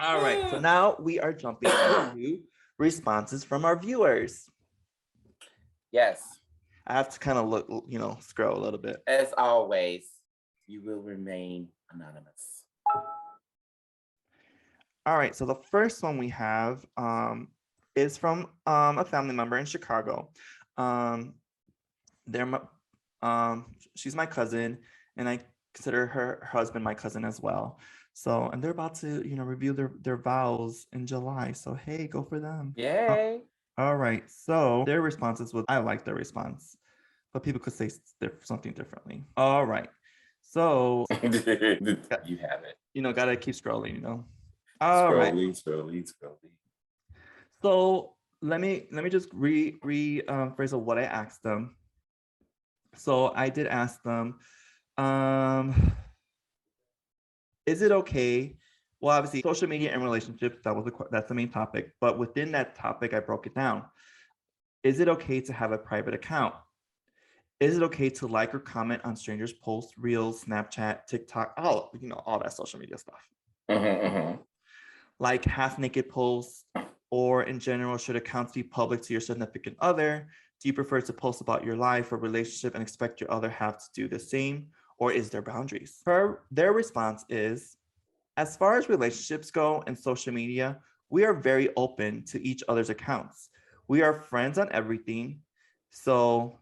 All right, so now we are jumping into responses from our viewers. Yes. I have to kind of look, scroll a little bit. As always, you will remain anonymous. All right, so the first one we have is from a family member in Chicago. She's my cousin, and I consider her husband my cousin as well. So, and they're about to, review their vows in July. So, hey, go for them. Yay. All right. So their responses was, I like their response, but people could say something differently. All right. So you have it. Gotta keep scrolling, All right. Scrolling. So let me just phrase what I asked them. So I did ask them, is it okay? Well, obviously, social media and relationships, that's the main topic. But within that topic, I broke it down. Is it okay to have a private account? Is it okay to like or comment on strangers' posts, reels, Snapchat, TikTok, all that social media stuff? Like half-naked posts, or in general, should accounts be public to your significant other? Do you prefer to post about your life or relationship and expect your other half to do the same? Or is there boundaries? Their response is, as far as relationships go and social media, we are very open to each other's accounts. We are friends on everything. So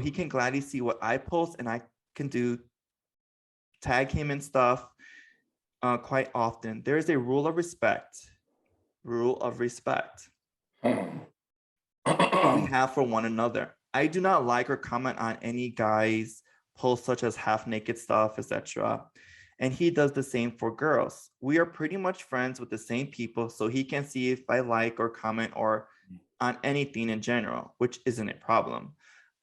he can gladly see what I post, and I can tag him and stuff quite often. There is a rule of respect we have for one another. I do not like or comment on any guy's posts such as half naked stuff, etc. And he does the same for girls. We are pretty much friends with the same people, so he can see if I like or comment or on anything in general, which isn't a problem.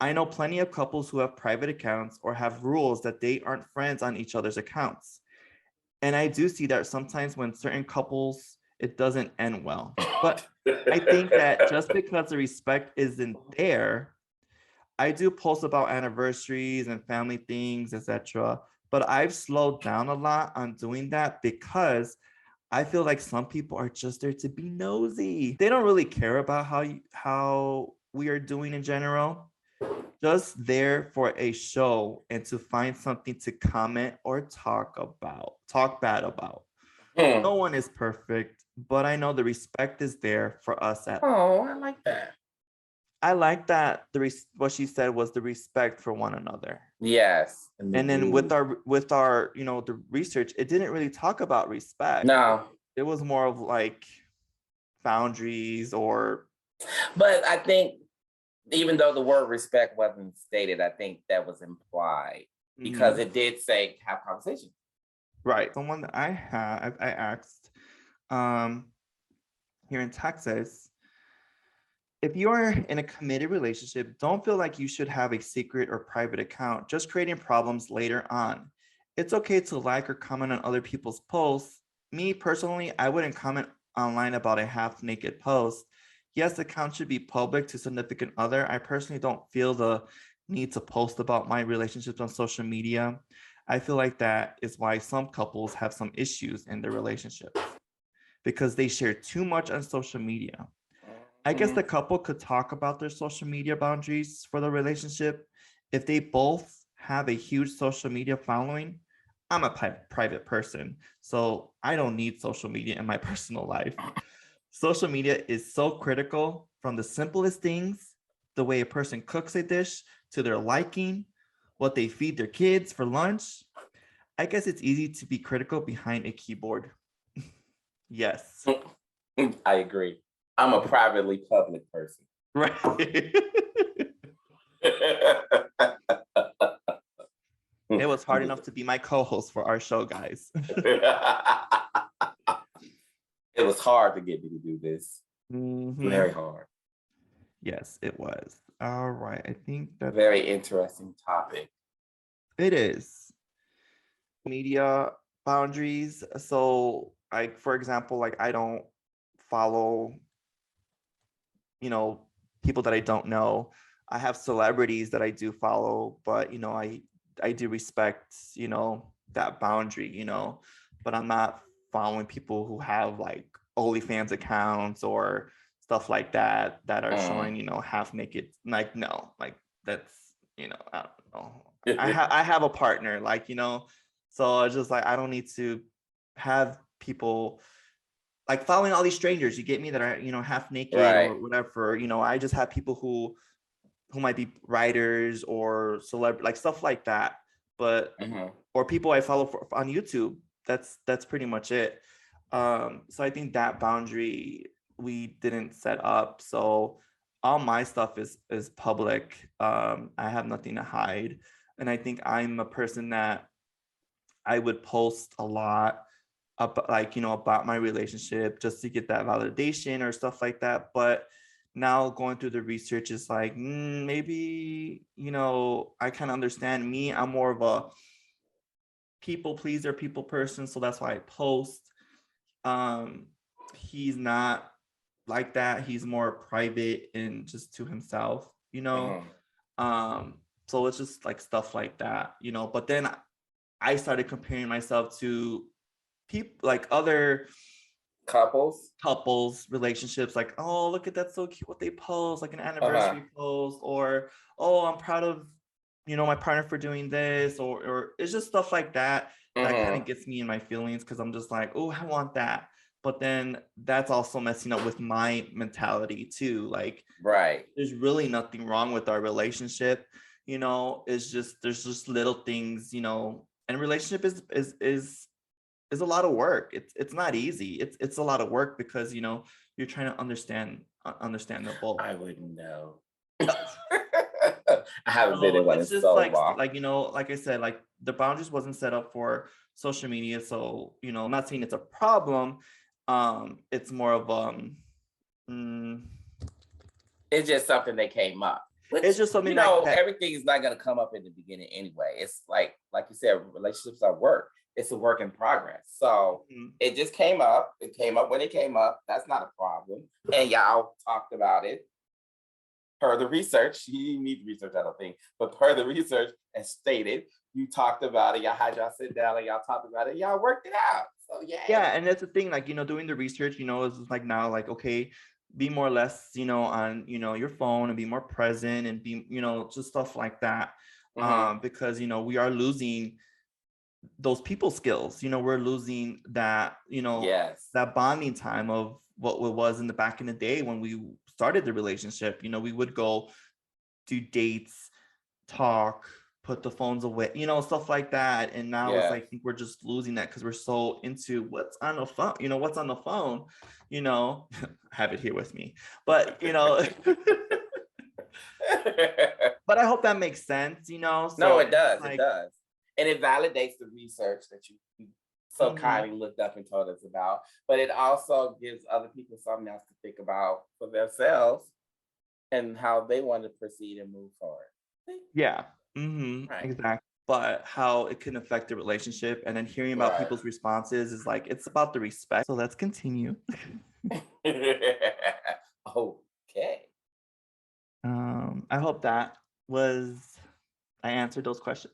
I know plenty of couples who have private accounts or have rules that they aren't friends on each other's accounts. And I do see that sometimes when certain couples, it doesn't end well. But I think that just because the respect isn't there, I do post about anniversaries and family things, etc. But I've slowed down a lot on doing that because I feel like some people are just there to be nosy. They don't really care about how we are doing in general. Just there for a show and to find something to comment or talk bad about. No one is perfect, but I know the respect is there for us at. Oh, I like that. I like that what she said was the respect for one another. Yes. And then with our the research, it didn't really talk about respect. No. It was more of like boundaries or. But I think even though the word respect wasn't stated, I think that was implied because it did say have conversations. Right. Someone that I asked here in Texas, if you're in a committed relationship, don't feel like you should have a secret or private account, just creating problems later on. It's okay to like or comment on other people's posts. Me personally, I wouldn't comment online about a half-naked post. Yes, the account should be public to significant other. I personally don't feel the need to post about my relationships on social media. I feel like that is why some couples have some issues in their relationships because they share too much on social media. I guess the couple could talk about their social media boundaries for the relationship. If they both have a huge social media following, I'm a private person, so I don't need social media in my personal life. Social media is so critical, from the simplest things, the way a person cooks a dish, to their liking, what they feed their kids for lunch. I guess it's easy to be critical behind a keyboard. Yes. I agree. I'm a privately public person. Right. It was hard enough to be my co-host for our show, guys. It was hard to get me to do this. Very hard. Yes, it was. All right. I think that's very interesting topic. It is. Media boundaries. So, like, for example, like I don't follow, people that I don't know. I have celebrities that I do follow, but I do respect, that boundary, but I'm not following people who have like OnlyFans accounts or stuff like that are showing, half naked. Like, no, like that's, I don't know. I have a partner, like, so it's just like, I don't need to have people like following all these strangers, you get me, that are, half naked or Right. whatever. I just have people who might be writers or celebrity, like stuff like that. But or people I follow on YouTube. That's pretty much it. So I think that boundary we didn't set up. So all my stuff is public. I have nothing to hide. And I think I'm a person that I would post a lot about, like, about my relationship just to get that validation or stuff like that. But now going through the research is like, maybe, I kind of understand me. I'm more of a people pleaser, people person. So that's why I post. He's not like that. He's more private and just to himself, so it's just like stuff like that, but then I started comparing myself to people, like other couples relationships, like, oh, look at that, so cute what they post, like an anniversary post, or, oh, I'm proud of my partner for doing this, or it's just stuff like that that kind of gets me in my feelings, because I'm just like, oh, I want that. But then that's also messing up with my mentality too. Like, right, there's really nothing wrong with our relationship. It's just, there's just little things, and relationship is a lot of work. It's not easy. It's a lot of work, because you're trying to understand the both. I wouldn't know. I haven't been in one in It's just so like long. like I said, like the boundaries wasn't set up for social media. So I'm not saying it's a problem. It's more of it's just something that came up. Which, it's just something that everything is not going to come up in the beginning anyway. It's like you said, relationships are work. It's a work in progress. So it just came up. It came up when it came up. That's not a problem. And y'all talked about it. Per the research, you didn't need research, I don't think, but per the research, as stated, you talked about it. Y'all had y'all sit down and y'all talked about it. Y'all worked it out. So yeah, and that's the thing. Like, doing the research, is like now, like, okay, be more or less, on your phone, and be more present, and be just stuff like that. Because we are losing those people skills. We're losing that that bonding time of what it was in the back in the day when we started the relationship. We would go do dates, talk, put the phones away, stuff like that. And now it's like, I think we're just losing that, because we're so into what's on the phone, what's on the phone, have it here with me, but but I hope that makes sense, so no, it does. Like, it does. And it validates the research that you so kindly looked up and told us about, but it also gives other people something else to think about for themselves and how they want to proceed and move forward. Yeah. Right. Exactly. But how it can affect the relationship, and then hearing about people's responses is like, it's about the respect. So let's continue. Okay. I hope that I answered those questions.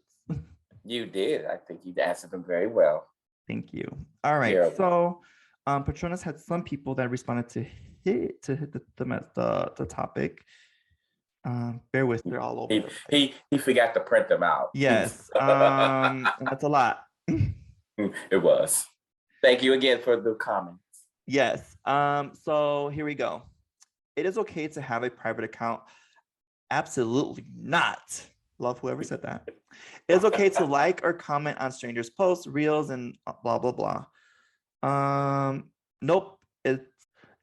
You did. I think you answered them very well. Thank you. All right. So Patronus had some people that responded to hit the topic. Bear with me, they're all over. He forgot to print them out. Yes. And that's a lot. It was. Thank you again for the comments. Yes. So here we go. It is okay to have a private account. Absolutely not. Love whoever said that. It is okay to like or comment on strangers' posts, reels, and blah blah blah. Nope.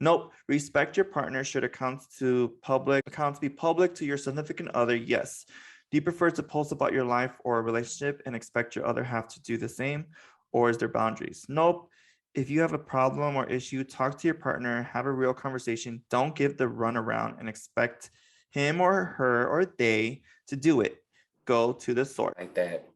Nope. Respect your partner. Should accounts be public to your significant other? Yes. Do you prefer to post about your life or a relationship and expect your other half to do the same, or is there boundaries? Nope. If you have a problem or issue, talk to your partner, have a real conversation. Don't give the runaround and expect him or her or they to do it. Go to the source. Like that.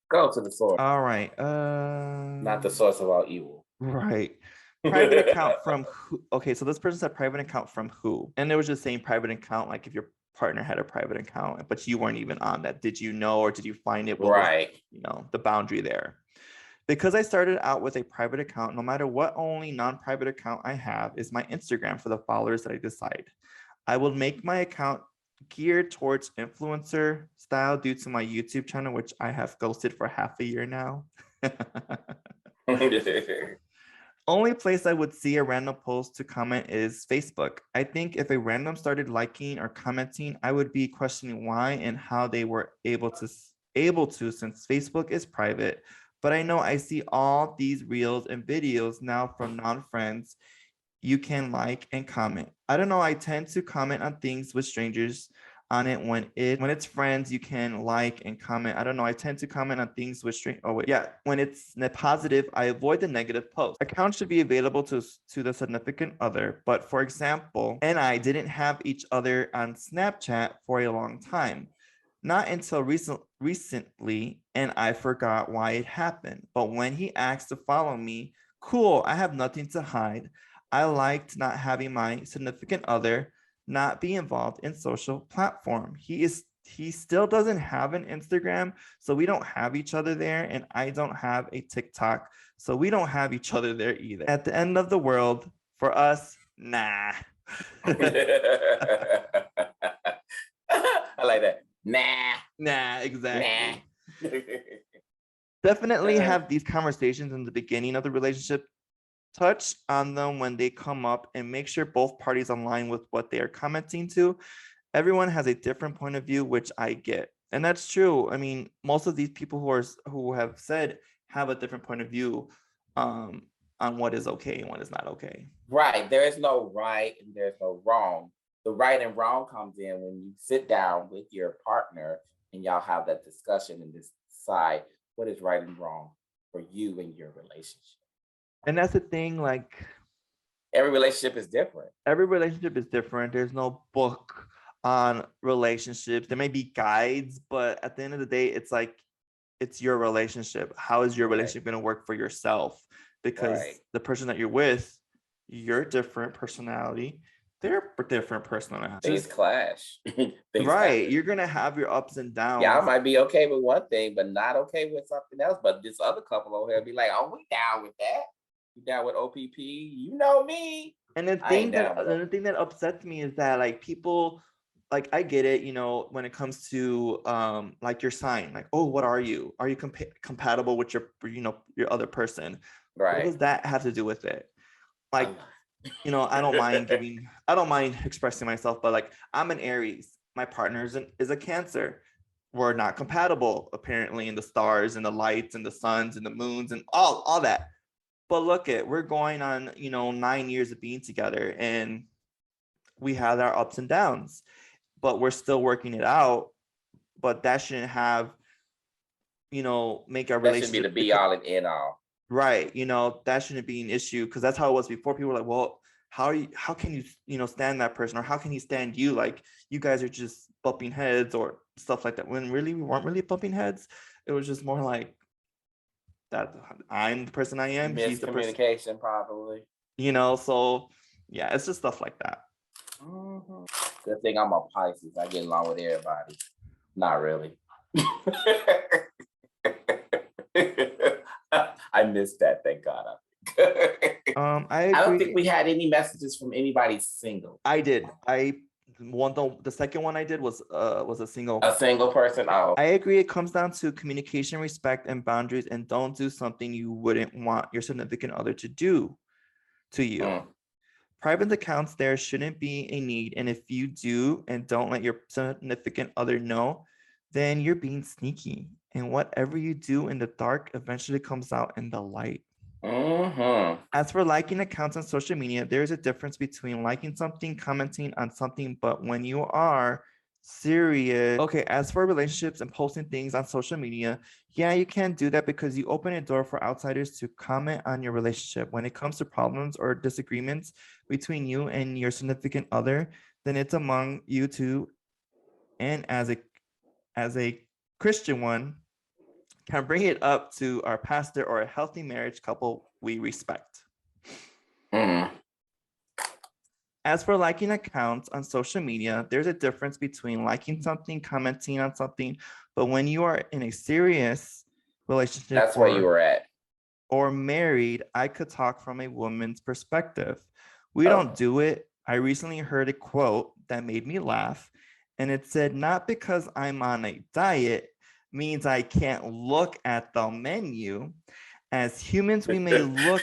Go to the source. All right. Not the source of all evil. Right. Private account from who? Okay, so this person said private account from who? And they was just saying private account, like if your partner had a private account, but you weren't even on that. Did you know, or did you find it? What was, the boundary there? Because I started out with a private account, no matter what only non-private account I have is my Instagram for the followers that I decide. I will make my account geared towards influencer style due to my YouTube channel, which I have ghosted for half a year now. Only place I would see a random post to comment is Facebook. I think if a random started liking or commenting, I would be questioning why and how they were able to since Facebook is private. But I know I see all these reels and videos now from non-friends. You can like and comment. I don't know. I tend to comment on things with strangers on it when it's friends. You can like and comment. I don't know. I tend to comment on things with strangers. Oh wait, yeah. When it's positive, I avoid the negative post. Accounts should be available to the significant other. But for example, and I didn't have each other on Snapchat for a long time. Not until recently, and I forgot why it happened. But when he asked to follow me, cool, I have nothing to hide. I liked not having my significant other not be involved in social platform. He still doesn't have an Instagram, so we don't have each other there, and I don't have a TikTok, so we don't have each other there either. At the end of the world, for us, nah. I like that. Nah, Exactly. nah. Definitely have these conversations in the beginning of the relationship. Touch on them when they come up and make sure both parties align with what they are commenting to. Everyone has a different point of view, which I get. And that's true. I mean, most of these people who have said have a different point of view on what is okay and what is not okay. Right. There is no right and there's no wrong. The right and wrong comes in when you sit down with your partner and y'all have that discussion and decide what is right and wrong for you and your relationship. And that's the thing, like every relationship is different. There's no book on relationships. There may be guides, but at the end of the day, it's like it's your relationship. How is your relationship going to work for yourself? Because the person that you're with, you're different personality. They're different personality. Things clash. Right. You're gonna have your ups and downs. Yeah, I might be okay with one thing, but not okay with something else. But this other couple over here be like, "Oh, we down with that. You down with OPP? You know me." And the thing that upsets me is that like people, like I get it, you know, when it comes to like your sign, like, oh, what are you? Are you compatible with your your other person? Right. What does that have to do with it? Like, you know, I don't mind expressing myself, but like I'm an Aries. My partner is a Cancer. We're not compatible, apparently, in the stars and the lights and the suns and the moons and all that. But look we're going on, 9 years of being together and we have our ups and downs, but we're still working it out. But that shouldn't have, make our relationship. That should be the be all and end all. Right. That shouldn't be an issue because that's how it was before. People were like, well, how can you, stand that person, or how can he stand you? Like you guys are just bumping heads or stuff like that. When really we weren't really bumping heads. It was just more like that I'm the person I am. He's the person. Miscommunication, probably. So yeah, it's just stuff like that. Mm-hmm. Good thing I'm a Pisces. I get along with everybody. Not really. I missed that. Thank God. I don't think we had any messages from anybody single. I did. The second one I did was a single person. Oh. I agree. It comes down to communication, respect, and boundaries, and don't do something you wouldn't want your significant other to do to you. Private accounts, there shouldn't be a need, and if you do and don't let your significant other know, then you're being sneaky, and whatever you do in the dark eventually comes out in the light. Mm-hmm. As for liking accounts on social media, there's a difference between liking something, commenting on something, but when you are serious. Okay, as for relationships and posting things on social media, yeah, you can do that because you open a door for outsiders to comment on your relationship. When it comes to problems or disagreements between you and your significant other, then it's among you two. And as a Christian one, can bring it up to our pastor or a healthy marriage couple we respect. Mm-hmm. As for liking accounts on social media, there's a difference between liking something, commenting on something, but when you are in a serious relationship. That's where you were at. or married, I could talk from a woman's perspective. We don't Oh. do it. I recently heard a quote that made me laugh, and it said, not because I'm on a diet means I can't look at the menu. As humans, we may look,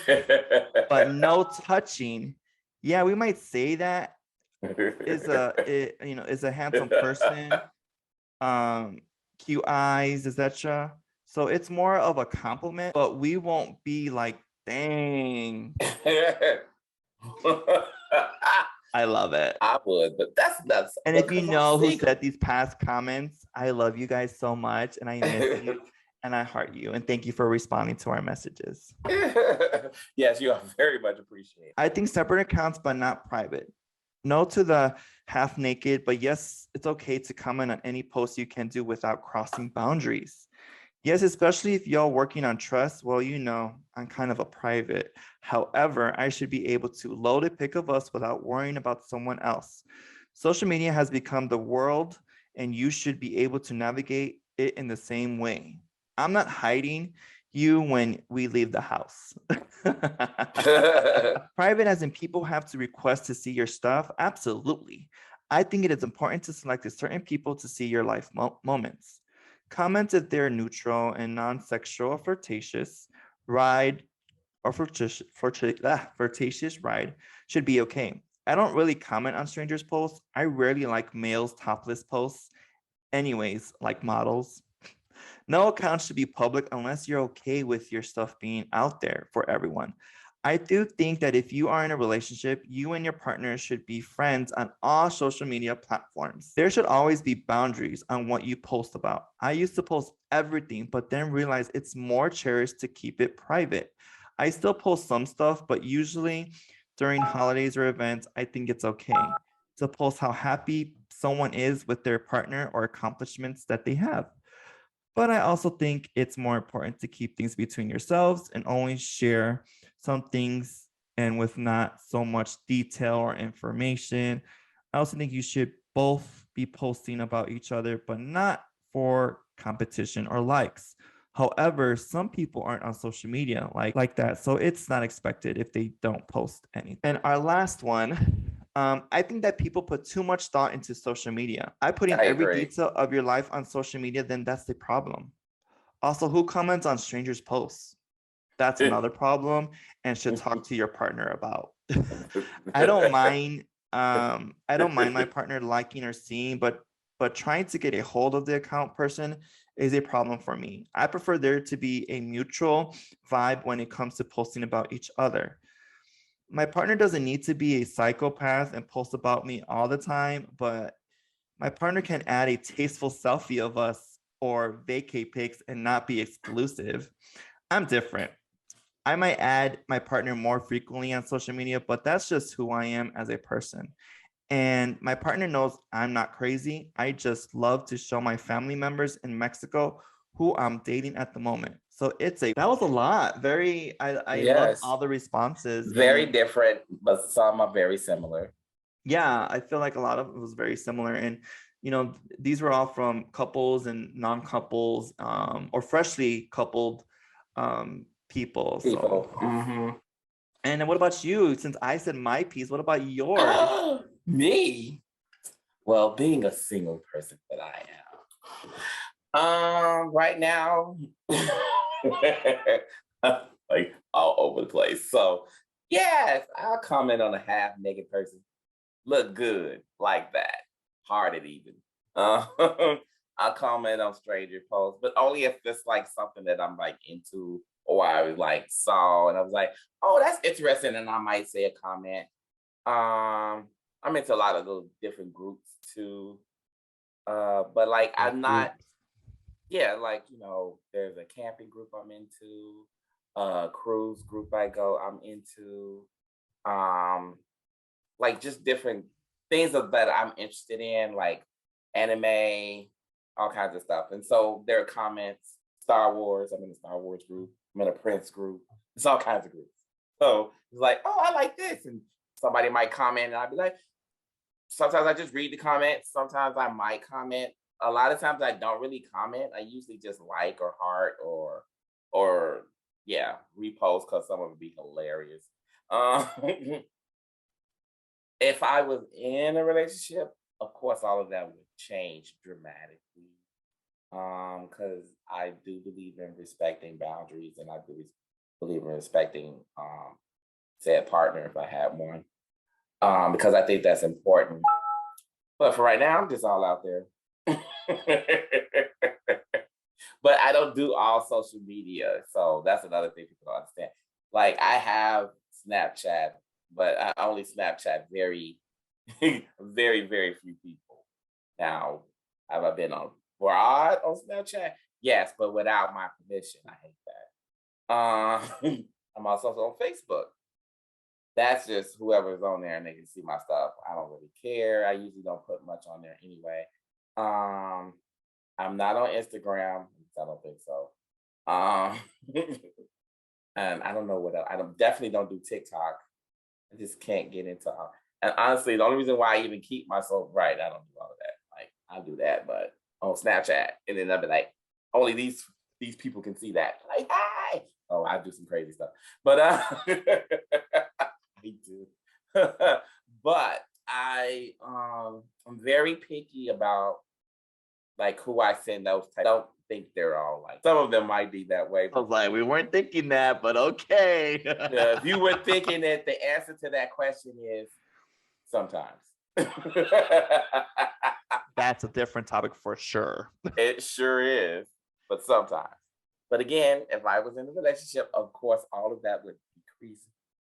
but no touching. Yeah, we might say that is a handsome person, um, cute eyes, etc. So it's more of a compliment, but we won't be like, dang, I love it. I would, but that's And if you because I'm know who single. said these past comments, I love you guys so much and I miss you and I heart you. And thank you for responding to our messages. Yes, you are very much appreciated. I think separate accounts, but not private. No to the half naked, but yes, it's okay to comment on any post you can do without crossing boundaries. Yes, especially if y'all working on trust. Well, I'm kind of a private. However, I should be able to load a pic of us without worrying about someone else. Social media has become the world, and you should be able to navigate it in the same way. I'm not hiding you when we leave the house. Private as in people have to request to see your stuff? Absolutely. I think it is important to select a certain people to see your life moments. Comment if they're neutral and non-sexual or flirtatious. Ride or flirtatious ride should be okay. I don't really comment on strangers' posts. I rarely like males' topless posts. Anyways, like models. No account should be public unless you're okay with your stuff being out there for everyone. I do think that if you are in a relationship, you and your partner should be friends on all social media platforms. There should always be boundaries on what you post about. I used to post everything, but then realized it's more cherished to keep it private. I still post some stuff, but usually during holidays or events, I think it's okay to post how happy someone is with their partner or accomplishments that they have. But I also think it's more important to keep things between yourselves and only share some things and with not so much detail or information. I also think you should both be posting about each other, but not for competition or likes. However, some people aren't on social media like that. So it's not expected if they don't post anything. And our last one, I think that people put too much thought into social media. I put in I every agree. detail of your life on social media, then that's the problem. Also, who comments on strangers' posts? That's another problem and should talk to your partner about. I don't mind I don't mind my partner liking or seeing, but trying to get a hold of the account person is a problem for me. I prefer there to be a mutual vibe when it comes to posting about each other. My partner doesn't need to be a psychopath and post about me all the time, but my partner can add a tasteful selfie of us or vacay pics and not be exclusive. I'm different. I might add my partner more frequently on social media, but that's just who I am as a person. And my partner knows I'm not crazy. I just love to show my family members in Mexico who I'm dating at the moment. So that was a lot. I loved Yes, all the responses. very And different, but some are very similar. yeah, I feel like a lot of it was very similar. And these were all from couples and non-couples, or freshly coupled people. So, People. Hmm. and then what about you? Since I said my piece, what about yours? Me? Well, being a single person that I am, right now, like all over the place. So, yes, I'll comment on a half naked person. Look good like that, hearted even. Uh, I'll comment on stranger posts, but only if it's like something that I'm like into or I like saw and I was like, oh, that's interesting, and I might say a comment. I'm into a lot of those different groups too. But like What I'm not, groups? yeah, like there's a camping group I'm into, cruise group I'm into, um, like just different things that I'm interested in, like anime, all kinds of stuff. And so there are comments, Star Wars, I'm in a Star Wars group, I'm in a Prince group, it's all kinds of groups. So it's like, oh, I like this. And somebody might comment and I'd be like, sometimes I just read the comments. Sometimes I might comment. A lot of times I don't really comment. I usually just like or heart or yeah, repost because some of it be hilarious. Um, if I was in a relationship, of course, all of that would change dramatically. Because I do believe in respecting boundaries, and I do believe in respecting said partner if I had one. Because I think that's important. But for right now, I'm just all out there. But I don't do all social media, so that's another thing people don't understand. Like I have Snapchat, but I only Snapchat very, very few people. Now, have I been on broad on Snapchat? Yes, but without my permission. I hate that. I'm also on Facebook. That's just whoever's on there and they can see my stuff. I don't really care. I usually don't put much on there anyway. Um, I'm not on Instagram. I don't think so. Um, and I don't know what else. Definitely don't do TikTok. I just can't get into. And honestly, the only reason why I even keep myself right, I don't do all of that. Like I do that, but on Snapchat, and then I'll be like, only these people can see that. Like, hi. Oh, I do some crazy stuff, but I do. But I'm very picky about like who I send those. I don't think they're all like. Some of them might be that way. I was like, we weren't thinking that, but okay. If you were thinking that the answer to that question is sometimes. That's a different topic for sure. It sure is, but sometimes. But again, if I was in a relationship, of course, all of that would decrease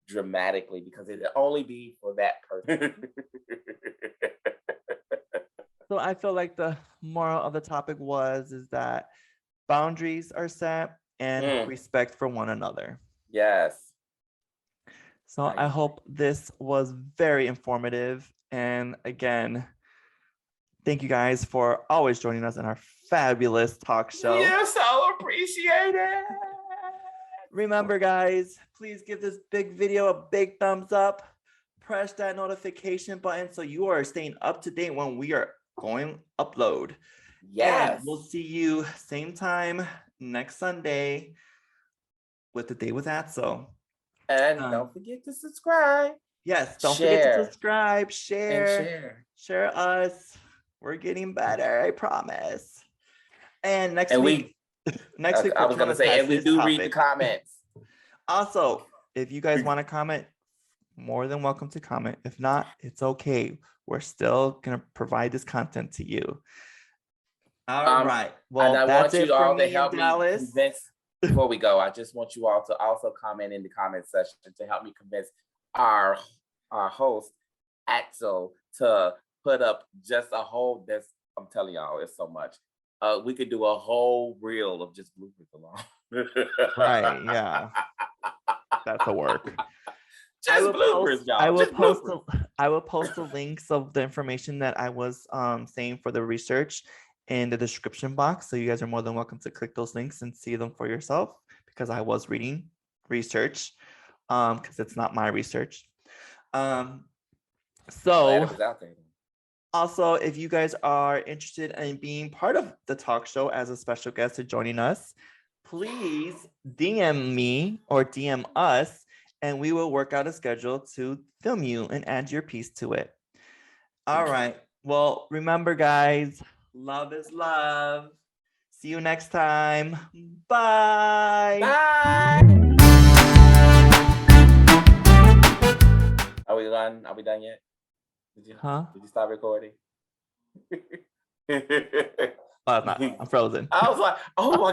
dramatically because it'd only be for that person. So I feel like the moral of the topic is that boundaries are set and respect for one another. Yes. So I hope this was very informative. And again, thank you guys for always joining us in our fabulous talk show. Yes, so appreciate it. Remember, guys, please give this big video a big thumbs up. Press that notification button so you are staying up to date when we are going upload. Yes. And we'll see you same time next Sunday with The Day with Atzel. And don't forget to subscribe. Yes, don't forget to subscribe, share us. We're getting better, I promise. And next week, I was gonna say, and we do read the comments. Also, if you guys want to comment, more than welcome to comment. If not, it's okay. We're still gonna provide this content to you. All right. Well, and I want you all to help me convince. Before we go, I just want you all to also comment in the comment section to help me convince our host Atzel to put up just a whole. I'm telling y'all, it's so much. We could do a whole reel of just bloopers alone. Right? Yeah, that's a work. Just bloopers, y'all. I will post the links of the information that I was saying for the research in the description box. So you guys are more than welcome to click those links and see them for yourself because I was reading research because it's not my research. So also, if you guys are interested in being part of the talk show as a special guest and joining us, please DM me or DM us and we will work out a schedule to film you and add your piece to it. All right. Well, remember, guys, love is love. See you next time. Bye. Bye. Are we done? Are we done yet? Did you stop recording? I'm frozen. I was like, oh my